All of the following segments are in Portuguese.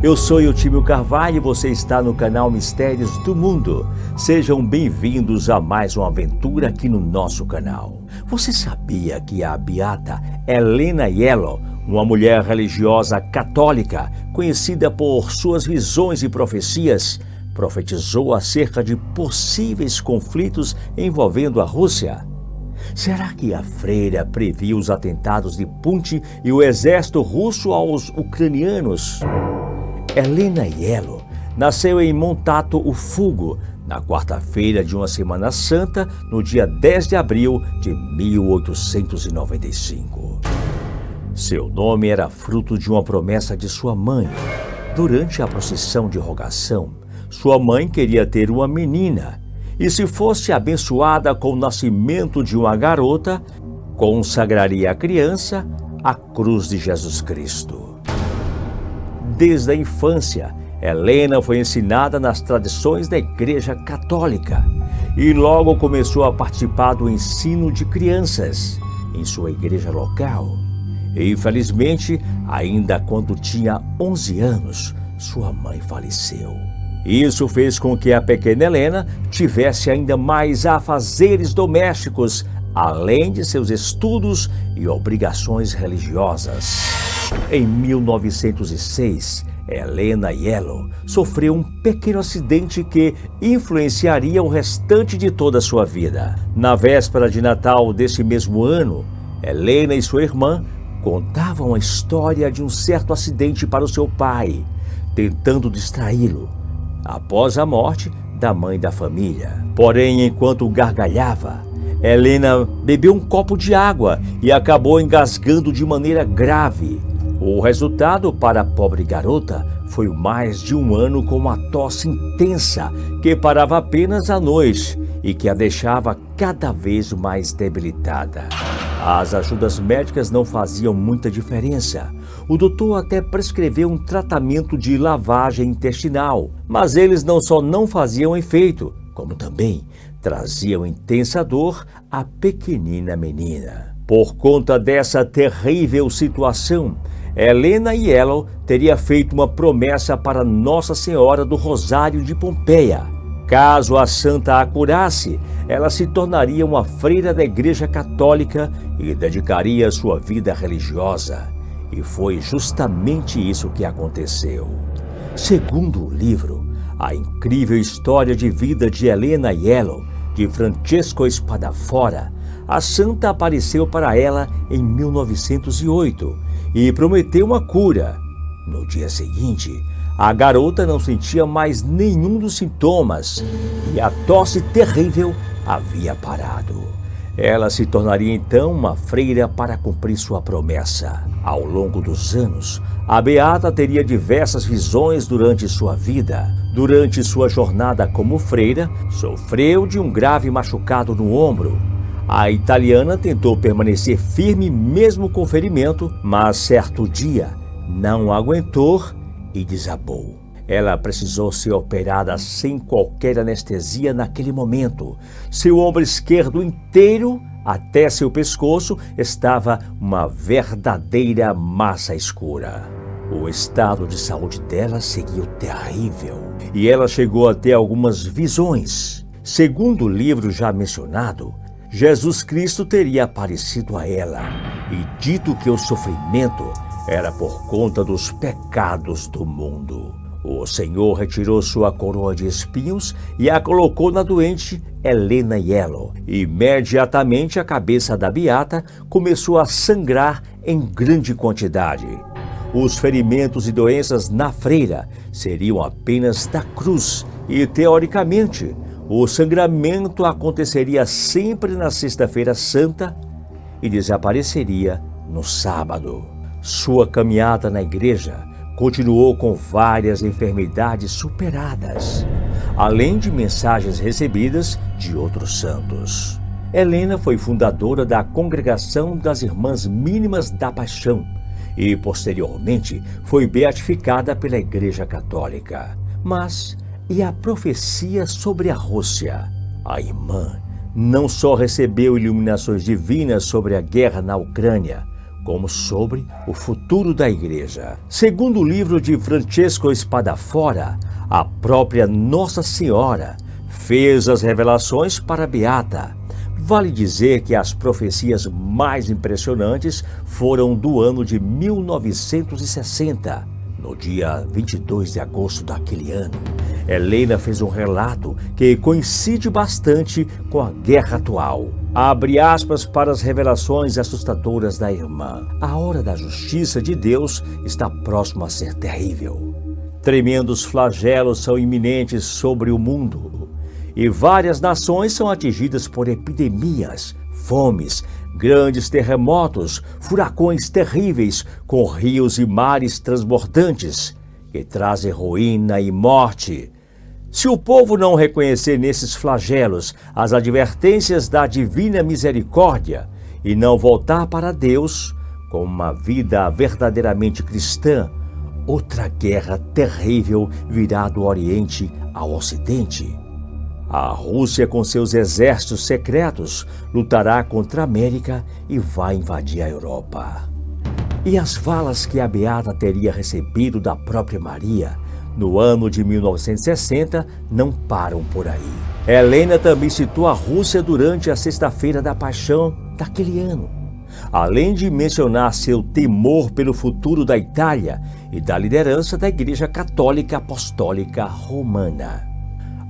Eu sou Eutímio Carvalho e você está no canal Mistérios do Mundo. Sejam bem-vindos a mais uma aventura aqui no nosso canal. Você sabia que a beata Helena Yellow, uma mulher religiosa católica, conhecida por suas visões e profecias, profetizou acerca de possíveis conflitos envolvendo a Rússia? Será que a freira previu os atentados de Putin e o exército russo aos ucranianos? Helena Yellow nasceu em Montato o Fugo, na quarta-feira de uma Semana Santa, no dia 10 de abril de 1895. Seu nome era fruto de uma promessa de sua mãe. Durante a procissão de rogação, sua mãe queria ter uma menina, e se fosse abençoada com o nascimento de uma garota, consagraria a criança à cruz de Jesus Cristo. Desde a infância, Helena foi ensinada nas tradições da Igreja Católica e logo começou a participar do ensino de crianças em sua igreja local. E, infelizmente, ainda quando tinha 11 anos, sua mãe faleceu. Isso fez com que a pequena Helena tivesse ainda mais afazeres domésticos, além de seus estudos e obrigações religiosas. Em 1906, Helena Yellow sofreu um pequeno acidente que influenciaria o restante de toda a sua vida. Na véspera de Natal desse mesmo ano, Helena e sua irmã contavam a história de um certo acidente para o seu pai, tentando distraí-lo após a morte da mãe da família. Porém, enquanto gargalhava, Helena bebeu um copo de água e acabou engasgando de maneira grave. O resultado para a pobre garota foi mais de um ano com uma tosse intensa que parava apenas à noite e que a deixava cada vez mais debilitada. As ajudas médicas não faziam muita diferença. O doutor até prescreveu um tratamento de lavagem intestinal, mas eles não só não faziam efeito, como também traziam intensa dor à pequenina menina. Por conta dessa terrível situação, Helena Yellow teria feito uma promessa para Nossa Senhora do Rosário de Pompeia. Caso a santa a curasse, ela se tornaria uma freira da Igreja Católica e dedicaria sua vida religiosa. E foi justamente isso que aconteceu. Segundo o livro, A Incrível História de Vida de Helena Yellow, de Francesco Spadafora, a santa apareceu para ela em 1908 e prometeu uma cura. No dia seguinte, a garota não sentia mais nenhum dos sintomas e a tosse terrível havia parado. Ela se tornaria então uma freira para cumprir sua promessa. Ao longo dos anos, a beata teria diversas visões durante sua vida. Durante sua jornada como freira, sofreu de um grave machucado no ombro. A italiana tentou permanecer firme mesmo com ferimento, mas certo dia não aguentou e desabou. Ela precisou ser operada sem qualquer anestesia naquele momento. Seu ombro esquerdo inteiro, até seu pescoço, estava uma verdadeira massa escura. O estado de saúde dela seguiu terrível e ela chegou a ter algumas visões. Segundo o livro já mencionado, Jesus Cristo teria aparecido a ela e dito que o sofrimento era por conta dos pecados do mundo. O Senhor retirou sua coroa de espinhos e a colocou na doente Helena Yellow. Imediatamente a cabeça da beata começou a sangrar em grande quantidade. Os ferimentos e doenças na freira seriam apenas da cruz e, teoricamente, o sangramento aconteceria sempre na Sexta-feira Santa e desapareceria no sábado. Sua caminhada na igreja continuou com várias enfermidades superadas, além de mensagens recebidas de outros santos. Helena foi fundadora da Congregação das Irmãs Mínimas da Paixão e, posteriormente, foi beatificada pela Igreja Católica. Mas e a profecia sobre a Rússia? A irmã não só recebeu iluminações divinas sobre a guerra na Ucrânia, como sobre o futuro da Igreja. Segundo o livro de Francesco Spadafora, a própria Nossa Senhora fez as revelações para a Beata. Vale dizer que as profecias mais impressionantes foram do ano de 1960. No dia 22 de agosto daquele ano, Helena fez um relato que coincide bastante com a guerra atual. Abre aspas para as revelações assustadoras da irmã. A hora da justiça de Deus está próxima a ser terrível. Tremendos flagelos são iminentes sobre o mundo e várias nações são atingidas por epidemias, fomes, grandes terremotos, furacões terríveis com rios e mares transbordantes que trazem ruína e morte. Se o povo não reconhecer nesses flagelos as advertências da divina misericórdia e não voltar para Deus com uma vida verdadeiramente cristã, outra guerra terrível virá do Oriente ao Ocidente. A Rússia, com seus exércitos secretos, lutará contra a América e vai invadir a Europa. E as falas que a Beata teria recebido da própria Maria no ano de 1960 não param por aí. Helena também citou a Rússia durante a Sexta-feira da Paixão daquele ano, além de mencionar seu temor pelo futuro da Itália e da liderança da Igreja Católica Apostólica Romana.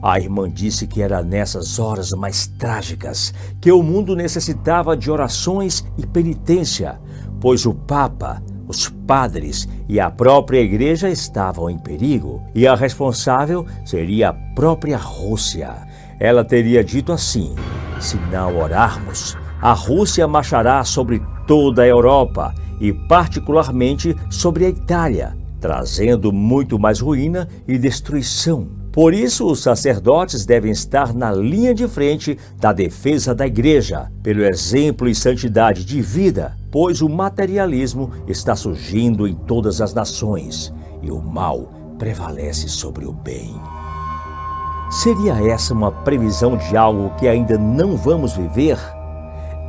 A irmã disse que era nessas horas mais trágicas que o mundo necessitava de orações e penitência, pois o Papa, os padres e a própria Igreja estavam em perigo, e a responsável seria a própria Rússia. Ela teria dito assim: se não orarmos, a Rússia marchará sobre toda a Europa e particularmente sobre a Itália, trazendo muito mais ruína e destruição. Por isso, os sacerdotes devem estar na linha de frente da defesa da Igreja, pelo exemplo e santidade de vida, pois o materialismo está surgindo em todas as nações e o mal prevalece sobre o bem. Seria essa uma previsão de algo que ainda não vamos viver?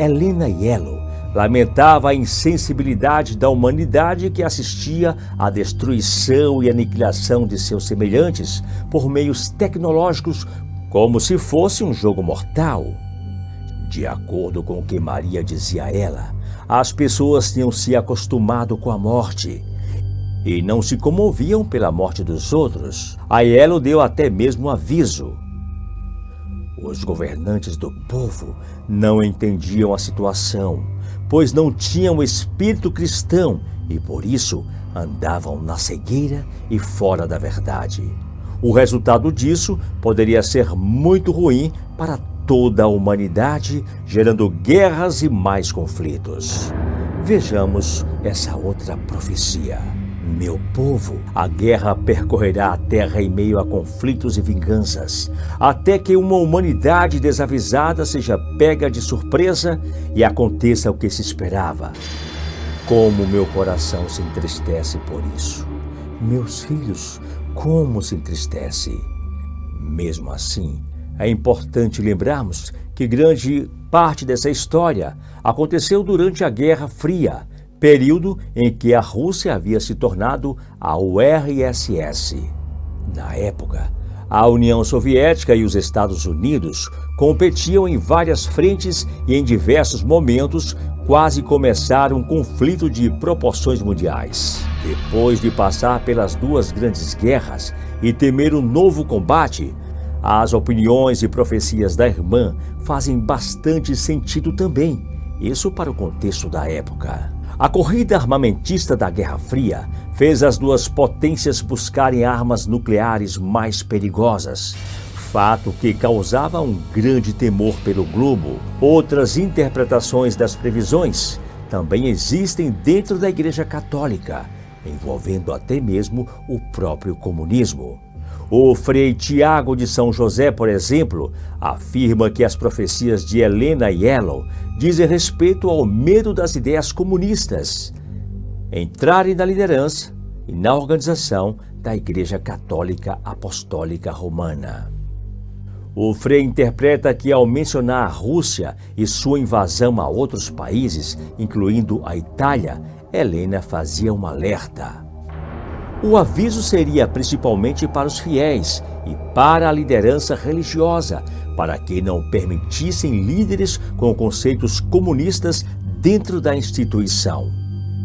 Helena Yellow lamentava a insensibilidade da humanidade que assistia à destruição e aniquilação de seus semelhantes por meios tecnológicos, como se fosse um jogo mortal. De acordo com o que Maria dizia a ela, as pessoas tinham se acostumado com a morte e não se comoviam pela morte dos outros. A Yellow deu até mesmo aviso. Os governantes do povo não entendiam a situação, pois não tinham espírito cristão e por isso andavam na cegueira e fora da verdade. O resultado disso poderia ser muito ruim para toda a humanidade, gerando guerras e mais conflitos. Vejamos essa outra profecia. Meu povo, a guerra percorrerá a terra em meio a conflitos e vinganças, até que uma humanidade desavisada seja pega de surpresa e aconteça o que se esperava. Como meu coração se entristece por isso. Meus filhos, como se entristece. Mesmo assim, é importante lembrarmos que grande parte dessa história aconteceu durante a Guerra Fria, período em que a Rússia havia se tornado a URSS. Na época, a União Soviética e os Estados Unidos competiam em várias frentes e em diversos momentos quase começaram um conflito de proporções mundiais. Depois de passar pelas duas grandes guerras e temer um novo combate, as opiniões e profecias da irmã fazem bastante sentido também, isso para o contexto da época. A corrida armamentista da Guerra Fria fez as duas potências buscarem armas nucleares mais perigosas, fato que causava um grande temor pelo globo. Outras interpretações das previsões também existem dentro da Igreja Católica, envolvendo até mesmo o próprio comunismo. O Frei Tiago de São José, por exemplo, afirma que as profecias de Helena Yellow dizem respeito ao medo das ideias comunistas entrarem na liderança e na organização da Igreja Católica Apostólica Romana. O Frei interpreta que, ao mencionar a Rússia e sua invasão a outros países, incluindo a Itália, Helena fazia um alerta. O aviso seria principalmente para os fiéis e para a liderança religiosa, para que não permitissem líderes com conceitos comunistas dentro da instituição.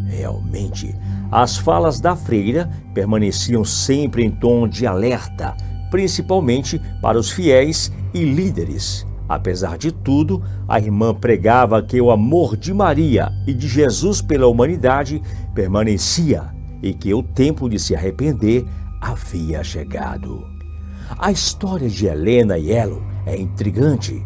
Realmente, as falas da freira permaneciam sempre em tom de alerta, principalmente para os fiéis e líderes. Apesar de tudo, a irmã pregava que o amor de Maria e de Jesus pela humanidade permanecia e que o tempo de se arrepender havia chegado. A história de Helena e Elo é intrigante.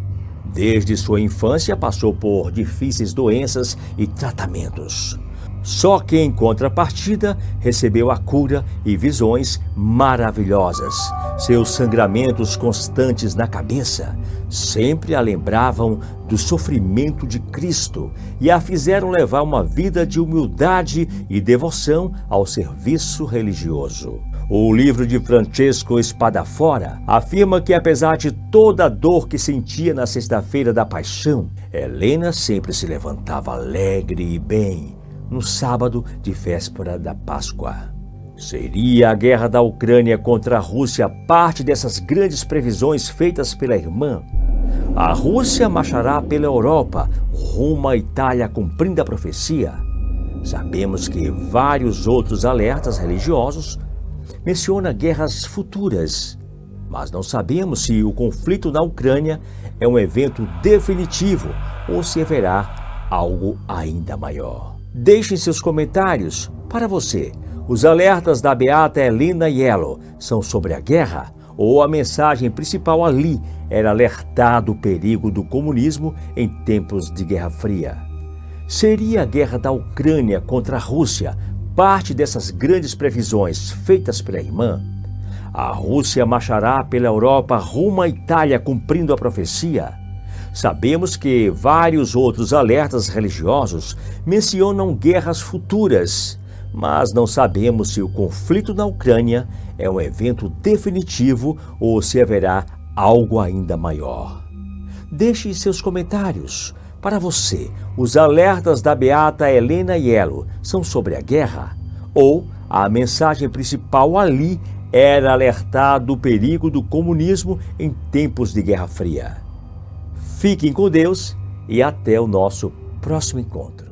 Desde sua infância passou por difíceis doenças e tratamentos. Só que, em contrapartida, recebeu a cura e visões maravilhosas. Seus sangramentos constantes na cabeça sempre a lembravam do sofrimento de Cristo e a fizeram levar uma vida de humildade e devoção ao serviço religioso. O livro de Francesco Spadafora afirma que, apesar de toda a dor que sentia na sexta-feira da paixão, Helena sempre se levantava alegre e bem no sábado de véspera da Páscoa. Seria a guerra da Ucrânia contra a Rússia parte dessas grandes previsões feitas pela irmã? A Rússia marchará pela Europa, rumo à Itália, cumprindo a profecia? Sabemos que vários outros alertas religiosos mencionam guerras futuras, mas não sabemos se o conflito na Ucrânia é um evento definitivo ou se haverá algo ainda maior. Deixem seus comentários. Para você, os alertas da beata Helena e Elo são sobre a guerra ou a mensagem principal ali era alertar do perigo do comunismo em tempos de Guerra Fria? Seria a guerra da Ucrânia contra a Rússia parte dessas grandes previsões feitas pela irmã? A Rússia marchará pela Europa rumo à Itália, cumprindo a profecia? Sabemos que vários outros alertas religiosos mencionam guerras futuras, mas não sabemos se o conflito na Ucrânia é um evento definitivo ou se haverá algo ainda maior. Deixe seus comentários. Para você, os alertas da beata Helena e Elo são sobre a guerra? Ou a mensagem principal ali era alertar do perigo do comunismo em tempos de Guerra Fria? Fiquem com Deus e até o nosso próximo encontro.